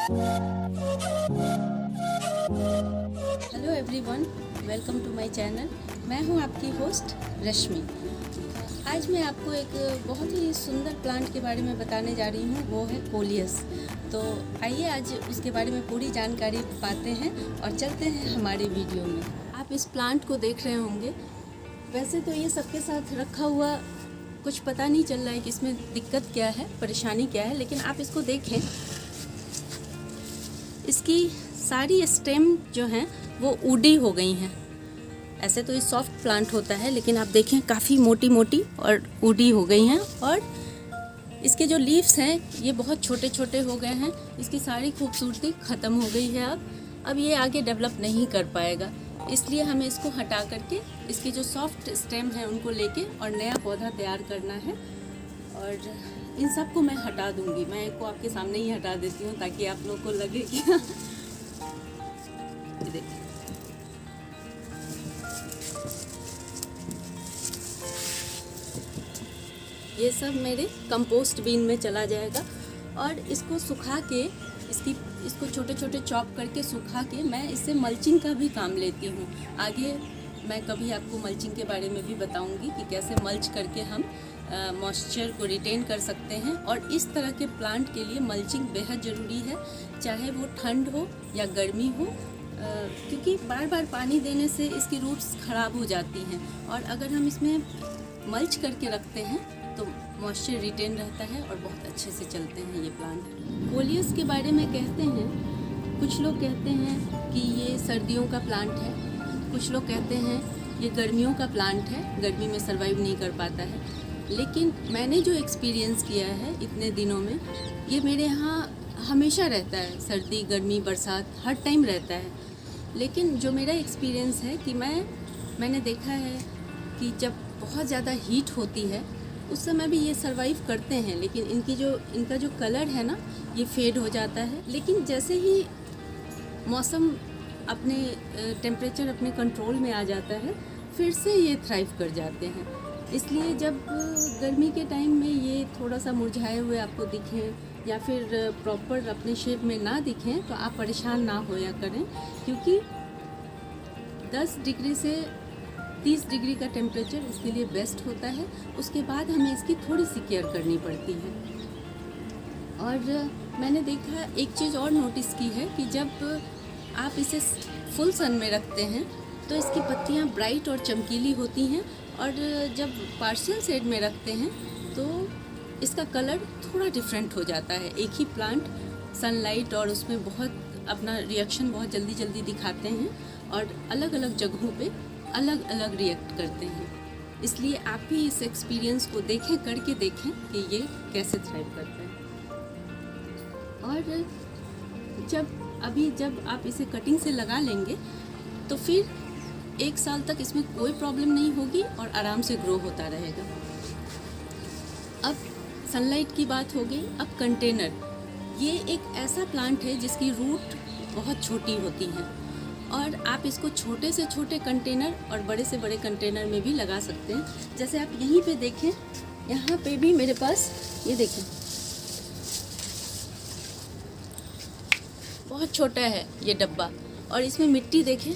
Hello everyone, welcome to my channel. मैं हूं आपकी होस्ट रश्मि। आज मैं आपको एक बहुत ही सुंदर प्लांट के बारे में बताने जा रही हूं, वो है कोलियस। तो आइए आज उसके बारे में पूरी जानकारी पाते हैं और चलते हैं हमारे वीडियो में। आप इस प्लांट को देख रहे होंगे। वैसे तो ये सबके साथ रखा हुआ कुछ पता नहीं चल रहा है कि इसमें दिक्कत क्या है, परेशानी क्या है, लेकिन आप इसको देखें। इसकी सारी स्टेम जो हैं वो ऊडी हो गई हैं। ऐसे तो ये सॉफ्ट प्लांट होता है, लेकिन आप देखें काफ़ी मोटी मोटी और ऊडी हो गई हैं। और इसके जो लीव्स हैं ये बहुत छोटे छोटे हो गए हैं। इसकी सारी खूबसूरती ख़त्म हो गई है। अब ये आगे डेवलप नहीं कर पाएगा, इसलिए हमें इसको हटा करके इसकी जो सॉफ्ट स्टेम है उनको लेके और नया पौधा तैयार करना है। और इन सब को मैं हटा दूंगी। मैं इसको आपके सामने ही हटा देती हूँ ताकि आप लोगों को लगे कि देखिए, ये सब मेरे कंपोस्ट बीन में चला जाएगा। और इसको सुखा के इसको छोटे छोटे चॉप करके सुखा के मैं इससे मल्चिंग का भी काम लेती हूँ। आगे मैं कभी आपको मल्चिंग के बारे में भी बताऊंगी कि कैसे मल्च करके हम मॉइस्चर को रिटेन कर सकते हैं। और इस तरह के प्लांट के लिए मल्चिंग बेहद ज़रूरी है, चाहे वो ठंड हो या गर्मी हो, क्योंकि बार बार पानी देने से इसकी रूट्स ख़राब हो जाती हैं। और अगर हम इसमें मल्च करके रखते हैं तो मॉइस्चर रिटेन रहता है और बहुत अच्छे से चलते हैं ये प्लांट। कोलियस के बारे में कहते हैं, कुछ लोग कहते हैं कि ये सर्दियों का प्लांट है, कुछ लोग कहते हैं ये गर्मियों का प्लांट है, गर्मी में सर्वाइव नहीं कर पाता है। लेकिन मैंने जो एक्सपीरियंस किया है इतने दिनों में, ये मेरे यहाँ हमेशा रहता है। सर्दी गर्मी बरसात हर टाइम रहता है। लेकिन जो मेरा एक्सपीरियंस है कि मैंने देखा है कि जब बहुत ज़्यादा हीट होती है उस समय भी ये सर्वाइव करते हैं, लेकिन इनका जो कलर है ना ये फेड हो जाता है। लेकिन जैसे ही मौसम अपने टेम्परेचर अपने कंट्रोल में आ जाता है फिर से ये थ्राइव कर जाते हैं। इसलिए जब गर्मी के टाइम में ये थोड़ा सा मुरझाए हुए आपको दिखें या फिर प्रॉपर अपने शेप में ना दिखें तो आप परेशान ना होया करें, क्योंकि 10 डिग्री से 30 डिग्री का टेम्परेचर इसके लिए बेस्ट होता है। उसके बाद हमें इसकी थोड़ी सी केयर करनी पड़ती है। और मैंने देखा एक चीज़ और नोटिस की है कि जब आप इसे फुल सन में रखते हैं तो इसकी पत्तियां ब्राइट और चमकीली होती हैं, और जब पार्शियल शेड में रखते हैं तो इसका कलर थोड़ा डिफरेंट हो जाता है। एक ही प्लांट सनलाइट और उसमें बहुत अपना रिएक्शन बहुत जल्दी जल्दी दिखाते हैं और अलग अलग जगहों पे अलग अलग रिएक्ट करते हैं। इसलिए आप भी इस एक्सपीरियंस को करके देखें कि ये कैसे थ्राइव करता है। और जब आप इसे कटिंग से लगा लेंगे तो फिर 1 साल तक इसमें कोई प्रॉब्लम नहीं होगी और आराम से ग्रो होता रहेगा। अब सनलाइट की बात हो गई। अब कंटेनर, ये एक ऐसा प्लांट है जिसकी रूट बहुत छोटी होती हैं और आप इसको छोटे से छोटे कंटेनर और बड़े से बड़े कंटेनर में भी लगा सकते हैं। जैसे आप यहीं पे देखें, यहाँ पे भी मेरे पास ये देखें बहुत छोटा है ये डब्बा, और इसमें मिट्टी देखें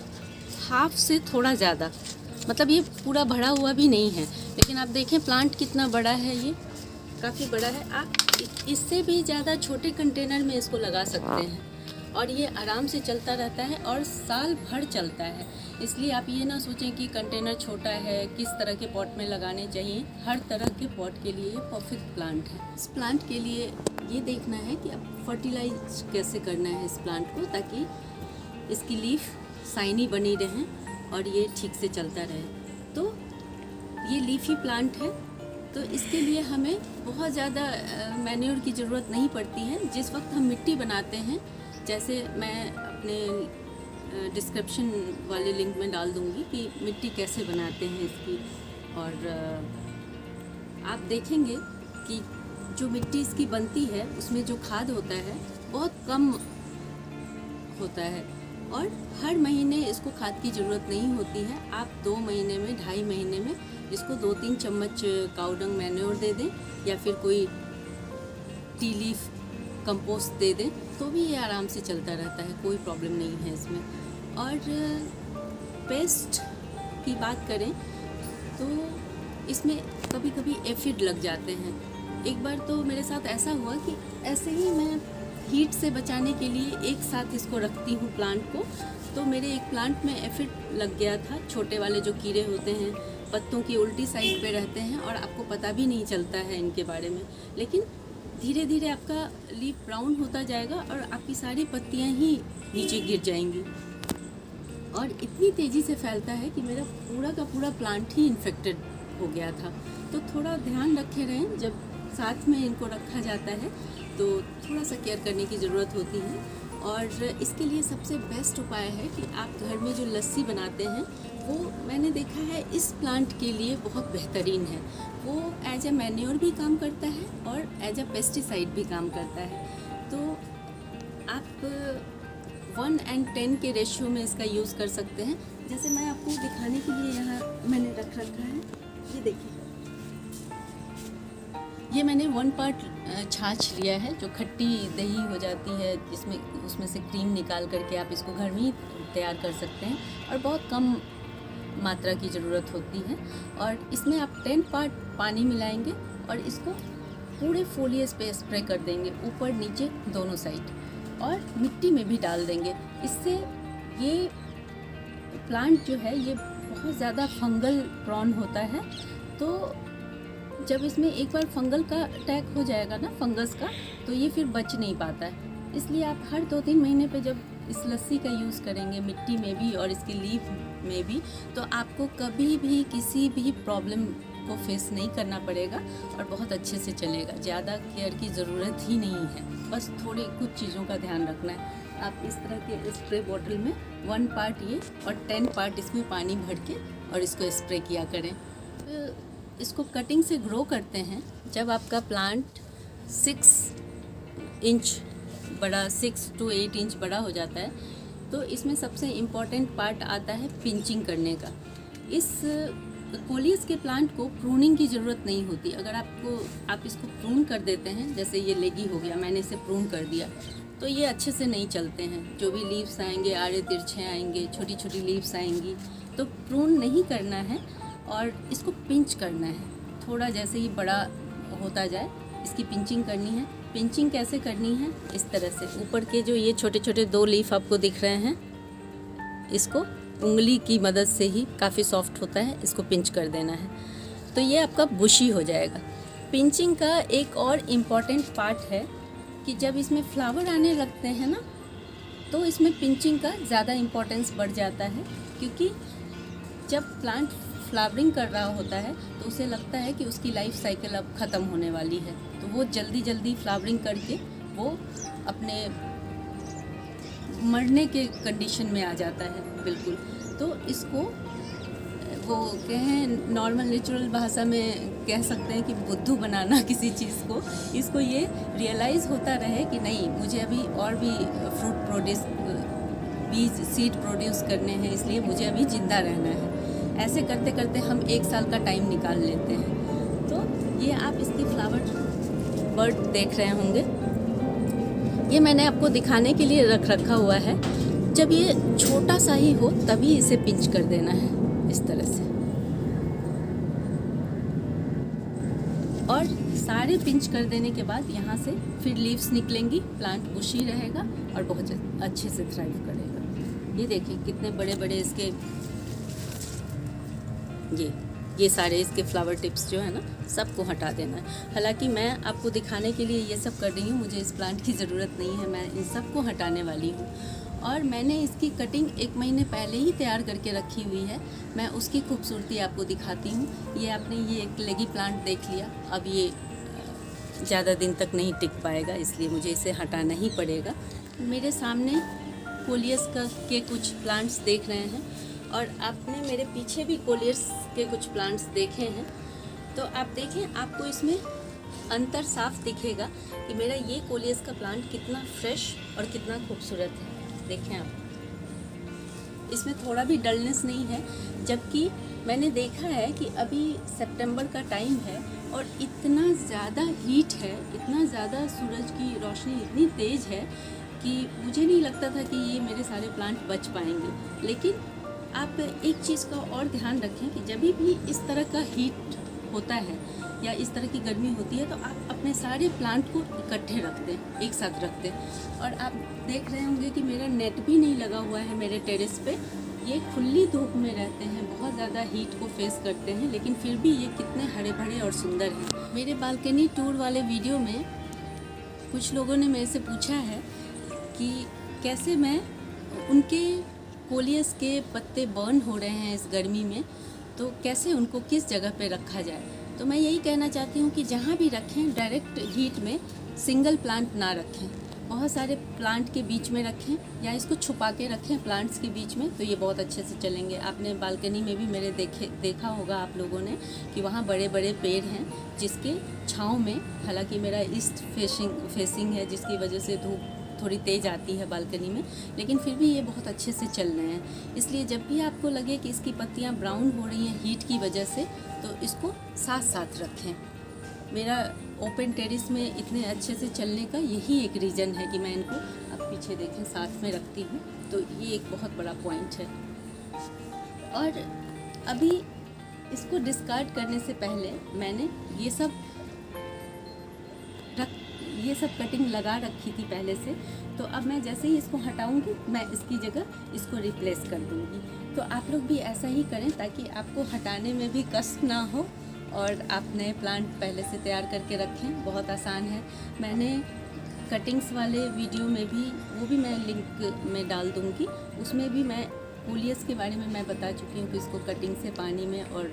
हाफ से थोड़ा ज़्यादा, मतलब ये पूरा भरा हुआ भी नहीं है। लेकिन आप देखें प्लांट कितना बड़ा है, ये काफ़ी बड़ा है। आप इससे भी ज़्यादा छोटे कंटेनर में इसको लगा सकते हैं और ये आराम से चलता रहता है और साल भर चलता है। इसलिए आप ये ना सोचें कि कंटेनर छोटा है, किस तरह के पॉट में लगाने चाहिए। हर तरह के पॉट के लिए ये परफेक्ट प्लांट है। इस प्लांट के लिए ये देखना है कि आप फर्टिलाइज कैसे करना है इस प्लांट को, ताकि इसकी लीफ शाइनी बनी रहें और ये ठीक से चलता रहे। तो ये लीफी प्लांट है, तो इसके लिए हमें बहुत ज़्यादा मैन्योर की ज़रूरत नहीं पड़ती है। जिस वक्त हम मिट्टी बनाते हैं, जैसे मैं अपने डिस्क्रिप्शन वाले लिंक में डाल दूँगी कि मिट्टी कैसे बनाते हैं इसकी, और आप देखेंगे कि जो मिट्टी इसकी बनती है उसमें जो खाद होता है बहुत कम होता है और हर महीने इसको खाद की ज़रूरत नहीं होती है। आप 2 महीने में, 2.5 महीने में इसको 2-3 चम्मच काउडंग मैन्योर दे दें या फिर कोई टी लीफ कंपोस्ट दे दें तो भी ये आराम से चलता रहता है, कोई प्रॉब्लम नहीं है इसमें। और पेस्ट की बात करें तो इसमें कभी कभी एफिड लग जाते हैं। एक बार तो मेरे साथ ऐसा हुआ कि ऐसे ही मैं हीट से बचाने के लिए एक साथ इसको रखती हूँ प्लांट को, तो मेरे एक प्लांट में एफिड लग गया था। छोटे वाले जो कीड़े होते हैं पत्तों की उल्टी साइड पे रहते हैं और आपको पता भी नहीं चलता है इनके बारे में, लेकिन धीरे धीरे आपका लीफ ब्राउन होता जाएगा और आपकी सारी पत्तियाँ ही नीचे गिर जाएंगी और इतनी तेज़ी से फैलता है कि मेरा पूरा का पूरा प्लांट ही इन्फेक्टेड हो गया था। तो थोड़ा ध्यान रखे रहें, जब साथ में इनको रखा जाता है तो थोड़ा सा केयर करने की ज़रूरत होती है। और इसके लिए सबसे बेस्ट उपाय है कि आप घर में जो लस्सी बनाते हैं वो मैंने देखा है इस प्लांट के लिए बहुत बेहतरीन है। वो एज ए मैन्योर भी काम करता है और एज ए पेस्टिसाइड भी काम करता है। तो आप 1:10 के रेशियो में इसका यूज़ कर सकते हैं। जैसे मैं आपको दिखाने के लिए यहाँ मैंने रख रखा है, ये देखिए, ये मैंने 1 पार्ट छाछ लिया है जो खट्टी दही हो जाती है, जिसमें उसमें से क्रीम निकाल करके आप इसको घर में ही तैयार कर सकते हैं और बहुत कम मात्रा की ज़रूरत होती है। और इसमें आप 10 पार्ट पानी मिलाएंगे और इसको पूरे फोलियस पे स्प्रे कर देंगे, ऊपर नीचे दोनों साइड, और मिट्टी में भी डाल देंगे। इससे ये प्लांट जो है ये बहुत ज़्यादा फंगल प्रॉन होता है, तो जब इसमें एक बार फंगल का अटैक हो जाएगा ना, फंगस का, तो ये फिर बच नहीं पाता है। इसलिए आप हर 2-3 महीने पे जब इस लस्सी का यूज़ करेंगे मिट्टी में भी और इसके लीफ में भी, तो आपको कभी भी किसी भी प्रॉब्लम को फेस नहीं करना पड़ेगा और बहुत अच्छे से चलेगा। ज़्यादा केयर की ज़रूरत ही नहीं है, बस थोड़ी कुछ चीज़ों का ध्यान रखना है। आप इस तरह के स्प्रे बॉटल में 1 पार्ट ये और 10 पार्ट इसमें पानी भर के और इसको स्प्रे किया करें। इसको कटिंग से ग्रो करते हैं। जब आपका प्लांट 6 इंच बड़ा, 6 to 8 इंच बड़ा हो जाता है, तो इसमें सबसे इम्पॉर्टेंट पार्ट आता है पिंचिंग करने का। इस कोलियस के प्लांट को प्रूनिंग की ज़रूरत नहीं होती। अगर आप इसको प्रून कर देते हैं, जैसे ये लेगी हो गया, मैंने इसे प्रून कर दिया, तो ये अच्छे से नहीं चलते हैं। जो भी लीव्स आएंगे आड़े तिरछे आएंगे, छोटी छोटी लीव्स आएंगी, तो प्रून नहीं करना है और इसको पिंच करना है। थोड़ा जैसे ही बड़ा होता जाए इसकी पिंचिंग करनी है। पिंचिंग कैसे करनी है? इस तरह से ऊपर के जो ये छोटे छोटे 2 लीफ आपको दिख रहे हैं, इसको उंगली की मदद से ही, काफ़ी सॉफ्ट होता है, इसको पिंच कर देना है, तो ये आपका बुशी हो जाएगा। पिंचिंग का एक और इम्पॉर्टेंट पार्ट है कि जब इसमें फ्लावर आने लगते हैं ना, तो इसमें पिंचिंग का ज़्यादा इम्पोर्टेंस बढ़ जाता है, क्योंकि जब प्लांट फ्लावरिंग कर रहा होता है तो उसे लगता है कि उसकी लाइफ साइकिल अब ख़त्म होने वाली है, तो वो जल्दी जल्दी फ्लावरिंग करके वो अपने मरने के कंडीशन में आ जाता है बिल्कुल। तो इसको वो कहें, नॉर्मल नेचुरल भाषा में कह सकते हैं कि बुद्धू बनाना किसी चीज़ को, इसको ये रियलाइज़ होता रहे कि नहीं, मुझे अभी और भी फ्रूट प्रोड्यूस, बीज, सीड प्रोड्यूस करने हैं, इसलिए मुझे अभी ज़िंदा रहना है। ऐसे करते करते हम 1 साल का टाइम निकाल लेते हैं। तो ये आप इसकी फ्लावर बर्ड देख रहे होंगे, ये मैंने आपको दिखाने के लिए रख रखा हुआ है। जब ये छोटा सा ही हो तभी इसे पिंच कर देना है, इस तरह से। और सारे पिंच कर देने के बाद यहाँ से फिर लीव्स निकलेंगी, प्लांट बुशी रहेगा और बहुत अच्छे से थ्राइव करेगा। ये देखिए कितने बड़े बड़े इसके ये सारे इसके फ्लावर टिप्स जो है ना, सबको हटा देना है। हालांकि मैं आपको दिखाने के लिए ये सब कर रही हूँ, मुझे इस प्लांट की ज़रूरत नहीं है, मैं इन सबको हटाने वाली हूँ। और मैंने इसकी कटिंग 1 महीने पहले ही तैयार करके रखी हुई है, मैं उसकी खूबसूरती आपको दिखाती हूँ। ये आपने ये एक लेगी प्लांट देख लिया, अब ये ज़्यादा दिन तक नहीं टिक पाएगा, इसलिए मुझे इसे हटाना ही पड़ेगा। मेरे सामने कोलियस के कुछ प्लांट्स देख रहे हैं और आपने मेरे पीछे भी कोलियस के कुछ प्लांट्स देखे हैं, तो आप देखें, आपको इसमें अंतर साफ दिखेगा कि मेरा ये कोलियस का प्लांट कितना फ्रेश और कितना खूबसूरत है। देखें आप, इसमें थोड़ा भी डलनेस नहीं है, जबकि मैंने देखा है कि अभी सितंबर का टाइम है और इतना ज़्यादा हीट है, इतना ज़्यादा सूरज की रोशनी इतनी तेज़ है कि मुझे नहीं लगता था कि ये मेरे सारे प्लांट बच पाएंगे। लेकिन आप एक चीज़ का और ध्यान रखें कि जब भी इस तरह का हीट होता है या इस तरह की गर्मी होती है तो आप अपने सारे प्लांट को इकट्ठे रख दें, एक साथ रख दें। और आप देख रहे होंगे कि मेरा नेट भी नहीं लगा हुआ है मेरे टेरेस पे। ये खुली धूप में रहते हैं, बहुत ज़्यादा हीट को फेस करते हैं, लेकिन फिर भी ये कितने हरे भरे और सुंदर हैं। मेरे बालकनी टूर वाले वीडियो में कुछ लोगों ने मेरे से पूछा है कि कैसे मैं उनके कोलियस के पत्ते बर्न हो रहे हैं इस गर्मी में, तो कैसे उनको किस जगह पे रखा जाए। तो मैं यही कहना चाहती हूँ कि जहाँ भी रखें डायरेक्ट हीट में सिंगल प्लांट ना रखें, बहुत सारे प्लांट के बीच में रखें या इसको छुपा के रखें प्लांट्स के बीच में, तो ये बहुत अच्छे से चलेंगे। आपने बालकनी में भी मेरे देखा होगा आप लोगों ने कि वहाँ बड़े बड़े पेड़ हैं जिसके छाँव में, हालांकि मेरा ईस्ट फेसिंग है जिसकी वजह से धूप थोड़ी तेज़ आती है बालकनी में, लेकिन फिर भी ये बहुत अच्छे से चल रहे हैं। इसलिए जब भी आपको लगे कि इसकी पत्तियाँ ब्राउन हो रही हैं हीट की वजह से, तो इसको साथ साथ रखें। मेरा ओपन टेरेस में इतने अच्छे से चलने का यही एक रीज़न है कि मैं इनको, आप पीछे देखें, साथ में रखती हूँ, तो ये एक बहुत बड़ा पॉइंट है। और अभी इसको डिस्कार्ड करने से पहले मैंने ये सब कटिंग लगा रखी थी पहले से, तो अब मैं जैसे ही इसको हटाऊंगी मैं इसकी जगह इसको रिप्लेस कर दूंगी। तो आप लोग भी ऐसा ही करें ताकि आपको हटाने में भी कष्ट ना हो और आप नए प्लांट पहले से तैयार करके रखें। बहुत आसान है। मैंने कटिंग्स वाले वीडियो में भी, वो भी मैं लिंक में डाल दूंगी, उसमें भी मैं कोलियस के बारे में मैं बता चुकी हूँ कि इसको कटिंग से पानी में और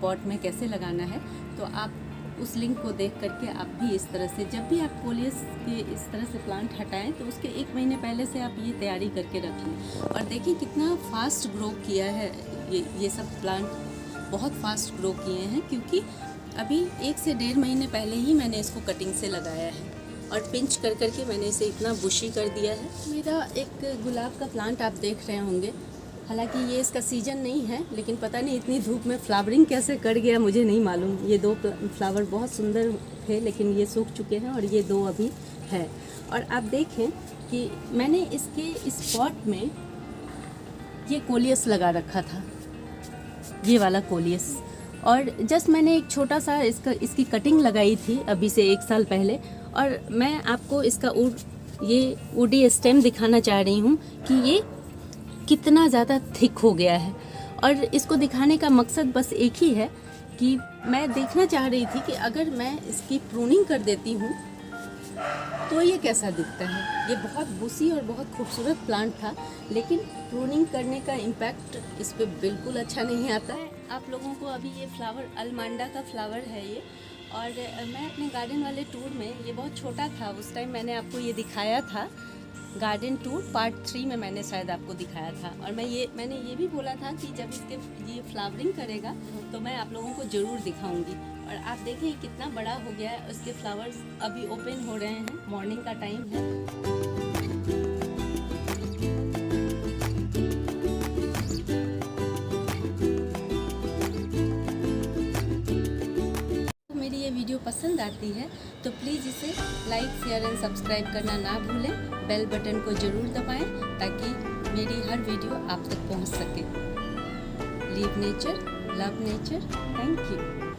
पॉट में कैसे लगाना है। तो आप उस लिंक को देख करके आप भी इस तरह से, जब भी आप कोलियस के इस तरह से प्लांट हटाएं तो उसके 1 महीने पहले से आप ये तैयारी करके रख लें। और देखिए कितना फास्ट ग्रो किया है ये सब प्लांट, बहुत फास्ट ग्रो किए हैं, क्योंकि अभी 1 से 1.5 महीने पहले ही मैंने इसको कटिंग से लगाया है और पिंच कर करके मैंने इसे इतना बुशी कर दिया है। मेरा एक गुलाब का प्लांट आप देख रहे होंगे, हालांकि ये इसका सीज़न नहीं है, लेकिन पता नहीं इतनी धूप में फ्लावरिंग कैसे कर गया मुझे नहीं मालूम। ये 2 फ्लावर बहुत सुंदर थे, लेकिन ये सूख चुके हैं और ये 2 अभी है। और आप देखें कि मैंने इसके इस पॉट में ये कोलियस लगा रखा था, ये वाला कोलियस, और जस्ट मैंने एक छोटा सा इसकी कटिंग लगाई थी अभी से 1 साल पहले। और मैं आपको इसका ये वुडी स्टेम दिखाना चाह रही हूँ कि ये कितना ज़्यादा थिक हो गया है। और इसको दिखाने का मकसद बस एक ही है कि मैं देखना चाह रही थी कि अगर मैं इसकी प्रूनिंग कर देती हूँ तो ये कैसा दिखता है। ये बहुत बुशी और बहुत खूबसूरत प्लांट था, लेकिन प्रूनिंग करने का इम्पैक्ट इस पर बिल्कुल अच्छा नहीं आता है। आप लोगों को अभी ये फ्लावर अलमांडा का फ्लावर है ये, और मैं अपने गार्डन वाले टूर में, ये बहुत छोटा था उस टाइम, मैंने आपको ये दिखाया था। गार्डन टूर पार्ट 3 में मैंने शायद आपको दिखाया था। और मैंने ये भी बोला था कि जब ये फ्लावरिंग करेगा तो मैं आप लोगों को ज़रूर दिखाऊंगी। और आप देखें कितना बड़ा हो गया है, उसके फ्लावर्स अभी ओपन हो रहे हैं, मॉर्निंग का टाइम है। मेरी ये वीडियो पसंद आती है तो प्लीज़ इसे लाइक, शेयर एंड सब्सक्राइब करना ना भूलें। बेल बटन को ज़रूर दबाएं ताकि मेरी हर वीडियो आप तक पहुंच सके। Leave nature, love nature. Thank you.